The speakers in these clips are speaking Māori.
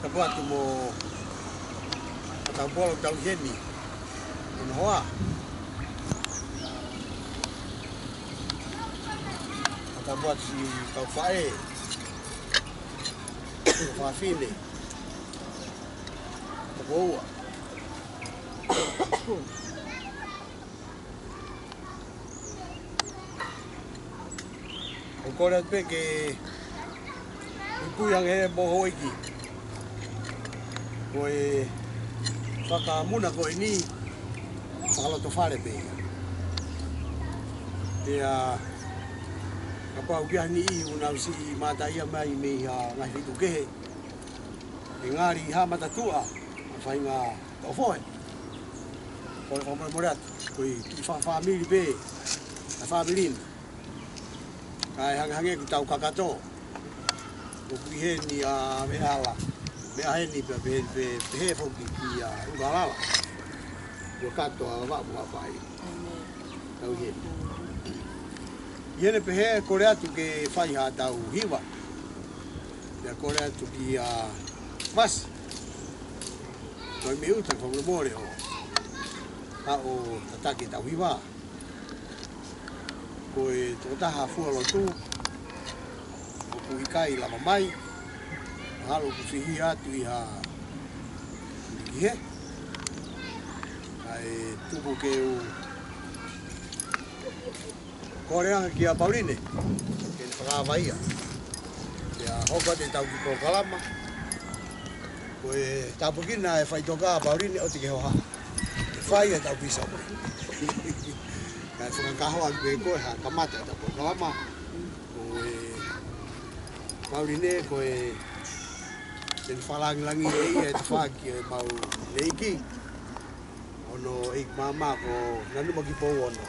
Tapuatu mo Atapolo tau heni. Ino hoa. Atapuatu si tau fae. Fafine. Tapoua. O kore pe ke Ipuyang he moho iki. Koe whakamuna koe ni whakaloto whare pe. Pea kapau kia ni I unau si mata ia mai me ngai whitu kehe. E ngāri ha matatua whainga taufohe. Koe whamore more atu. Koe ki whamiri pe. Na whamirin. Kai hange ku tau kakato. O kuihe ni a mehala. Mea heni pe he foki ki a ugalala. Ua kato a wapu hapai. Tau heni. Iene pe he kore atu ke whai ha tau hiwa. Ia kore atu ki a mas. Toi me uta whamure more o. A o tatake tau hiwa. Koe tō taha fualo tū. Kuikai lama mai, halo kusihi atu iha kihe. Ai tuku ke u koreanga ki a Pauline, ke whakawhaia. Ia hoka te tau ki Kokalama. Koe tapukina e whaitoka a Pauline o te ke hoha. E whai e tau pisa mo. Kai whakakahoa ki pe koe ha kamata e tau Kokalama. Pauline koe ten whalangilangi e te whaki e mau leiki. Ono eik mama ko nanuma ki pou ono.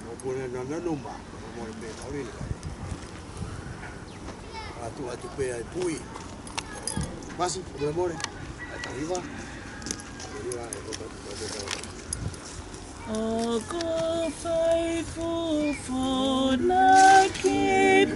Mo kone na nanuma. Mo e pe Pauline kai. Atu pe ai pui. Masi, o more. Ai tariwa. Tariwa e kota. O ko faithful for na keep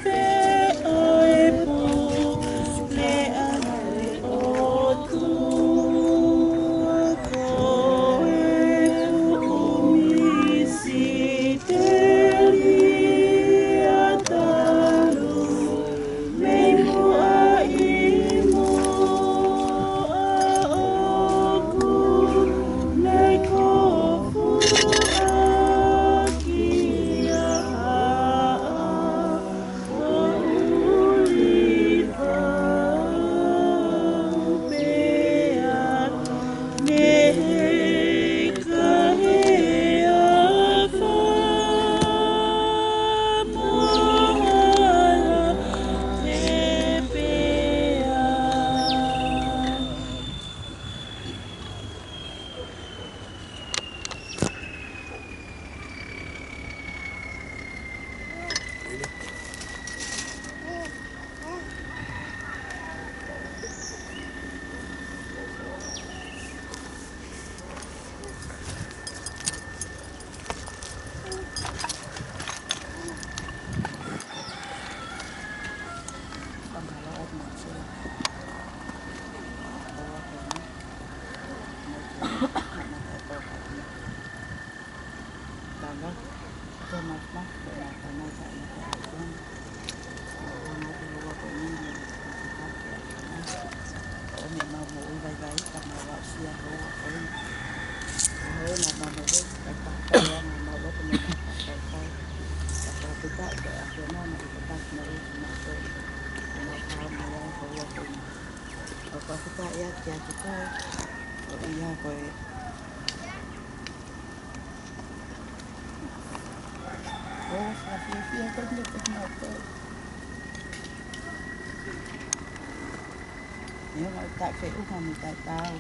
tak fe uha mi tak tau.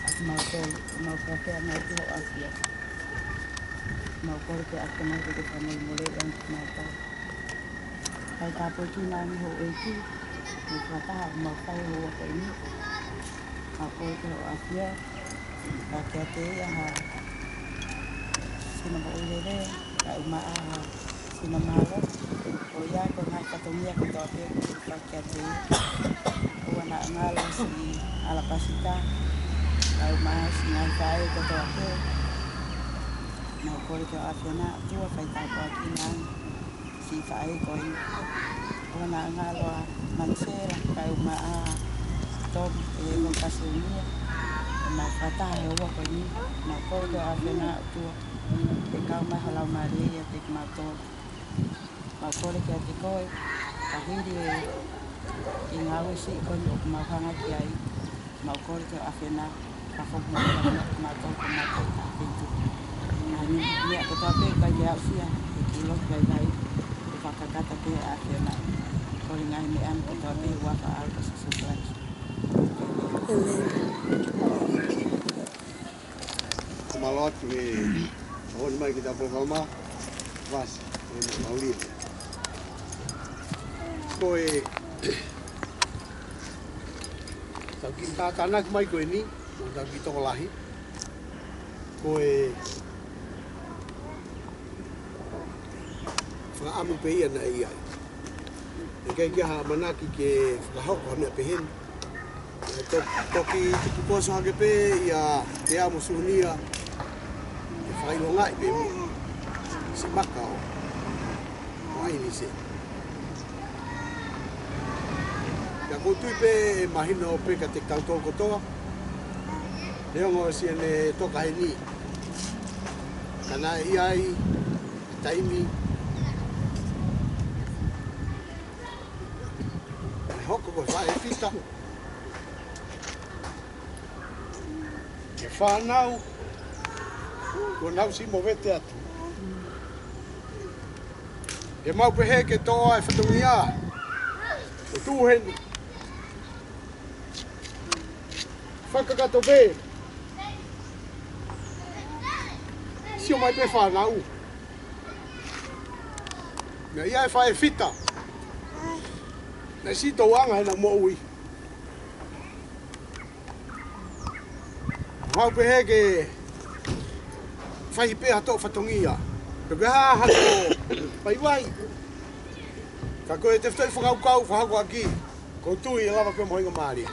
Aku mau kafe mau tu asia. Mau kau ke aku mau ke kamu mulai dan mata. Hai tapo tu nami ho eki. Ni kata mau kau ho ke ini. Aku ke asia. Pakai te ya. Sina mau lele. Kau maa sina malu. Oh ya kau nak ketemu aku tu pakai te. Wana ngalos si ala pasita au mas ngai kai ko to ke na ko ke afena tua fai ta ko kina si fai ko ona ngalo mansera kai uma to e mo kasunia na kata he wa ko ni na ko ke afena tua e ka ma hala maria te ma to ma ko ke te ko ka hindi e ngawe si ko ma hanga ki ai ma ko ke afena ka fo ma to ta pintu na ni ya ko ta pe ka ya sia e kilo ka dai ka kata ke afena ko ngai me an ko ta pe wa ka al ka surprise Malot we on mai kita programa vas en Mauri. Koe tau ki tātana ki mai koe ni, tau ki toko lahi. Koe whakaamu pe ia na iai. E kei kia haa manaki ke whakahoko hana pe hen. Toki tuku poso hake pe ia te amo suhunia e whakailongai pe mu. Si makao. Mai ni se. Ka kutui pe e mahina o pe ka te kautoko kotoa. Leongo si ene toka he ni. Kana iai, taimi. E hoko ko whae pita. E whanau. Ko nau si mo vete atu. E mau pehe ke toa e whatungia. O tūheni. Whakakato pe. Sio mai pe whanau. Mea ia e whae whita. Na si tau anga he na mo ui. Mau pehe ke whai pe hato whatungia. Ka peha hato pai wai. Ka koe te whtoi whakaukau whahako aki. Ko tui e lava koe mohinga maaria.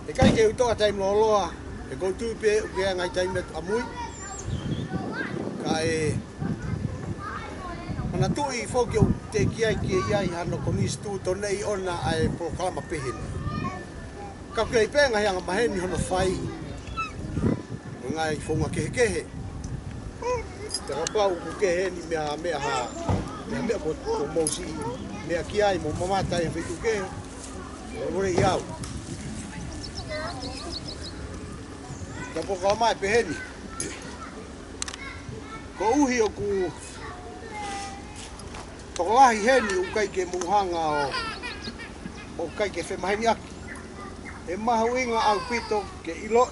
E kai ke utoa taim loa. E ko tui pe ukea ngai taim amui. Ka e mana tui whoki o te kiai ki iai hano konistu to nei ona ai proklama pehina. Ka kei penga hianga maheni hono whai. Ngai whonga kehe. Te rapau ku kehe ni mea ha. Mea ko mausi. Mea ki ai mo mamata e whitu kehe. Ore iau. Ka poka mai peheni. Ko uhi o ku tokolahi heni u kai ke muhanga o kai ke whemaheni aki. E mahu inga au pito ke ilo.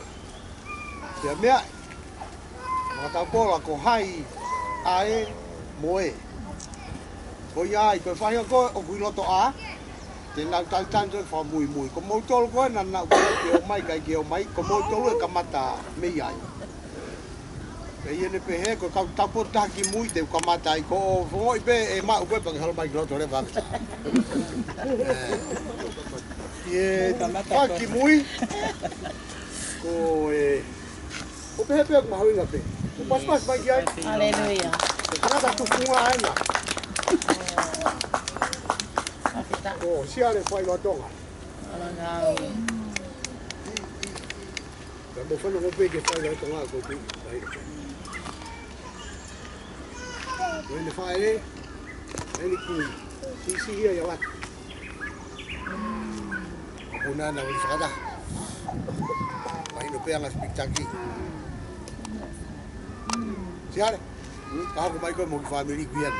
Pea mea, makatau pola ko hai, ae, moe. Ko iai, koe whahia koe o kui loto a, te nau tau tanto e wha mui. Ko mou tolu koe na nau koe ke o mai, kai ke o mai, ko mou tolu e kamata me iai. Pe iene pe he, koe kau tapo taki mui te kamata i ko o whongoi pe e mau koe pa ke halo mai ki loto re whakata. Ie, taki mui, ko e... O pehe pehe ku mahuinga pe. O pas mai ki ai. Aleluia. O kanata tukunga aina. O siale whai loa tonga. Ka mo whanu mo pe ke whai loa tonga ko tu. O ene whai e. Ene kui. Si ia ia wat. Apuna na wani whakata. Mahino pe anga spiktaki. Siale, kau ko mai ko mo ki family kuian.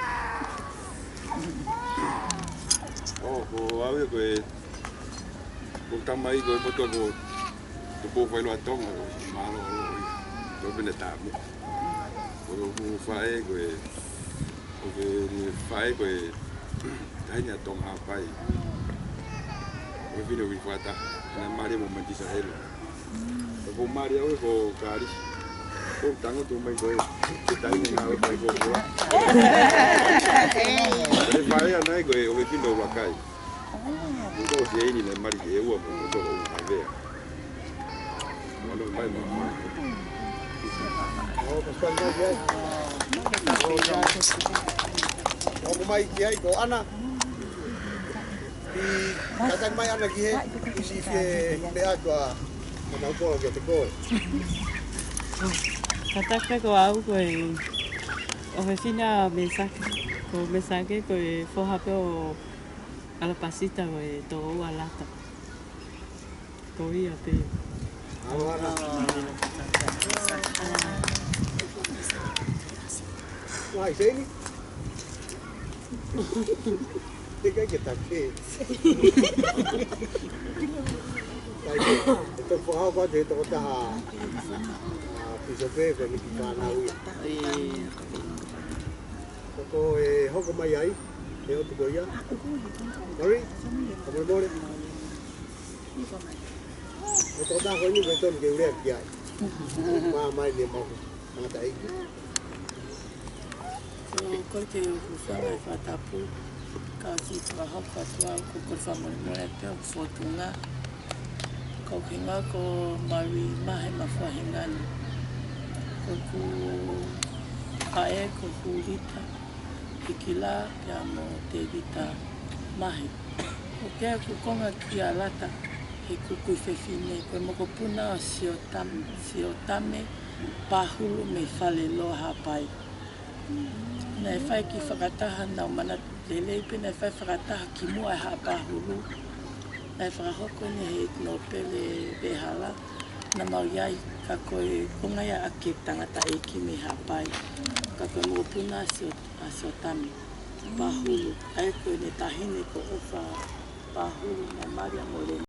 Oh, ko awe ko tamai ko moto ko po fai lo atong malo to bene tamu. Ko fai ko ni fai ko tanya tong apai. Ko vino wi fata na mari momenti sa helo. Ko mari awe ko kari. Ko tango tu mai ko tai ni na ko ko. Le pare ana ko e o pino wa kai. Ko se ini le mari e o ko to o ave. Ono mai mo. O pasal dia. O mai dia ko ana. Di katang mai ana ki he si fe le atwa. Mana ko ke te ko. Kataka ko au ko e o vecina mensaje ko e fohape o ala pasita ko e to o alata. Ko ia pe. Awara. Wai seni. Tiga kita ke. Ito po ako dito ko ta. Piso pe pe mi kita na ui. Ko e hoko mai ai. E o tuko ia. Mari. Como mori. Ito ta ko ni beton ke ure kia. Ma mai ni mo. Ngata iki. Ko ke o fala fa tapu. Ka ki tra hapa tua ko ko fa mo mo e pe fotunga. Ko kinga ko mari mahe mafahingani. Ko ku ae ko ku rita. Ikila ya mo te vita mahe. O ke ku konga ki alata. He kuku fefine ko mo ko puna si o tame pahulu me fale lo hapai. Na e whai ki whakataha nau mana lelei pe na e whai whakataha ki mua e hapahulu. Na e whakahoko ni he no pele behala na mau iai ka koe kongai a ke tangata e ki me hapai. Ka koe mo puna si o tame pahulu. Ai koe ne tahine ko uwha pahulu na maria mo le.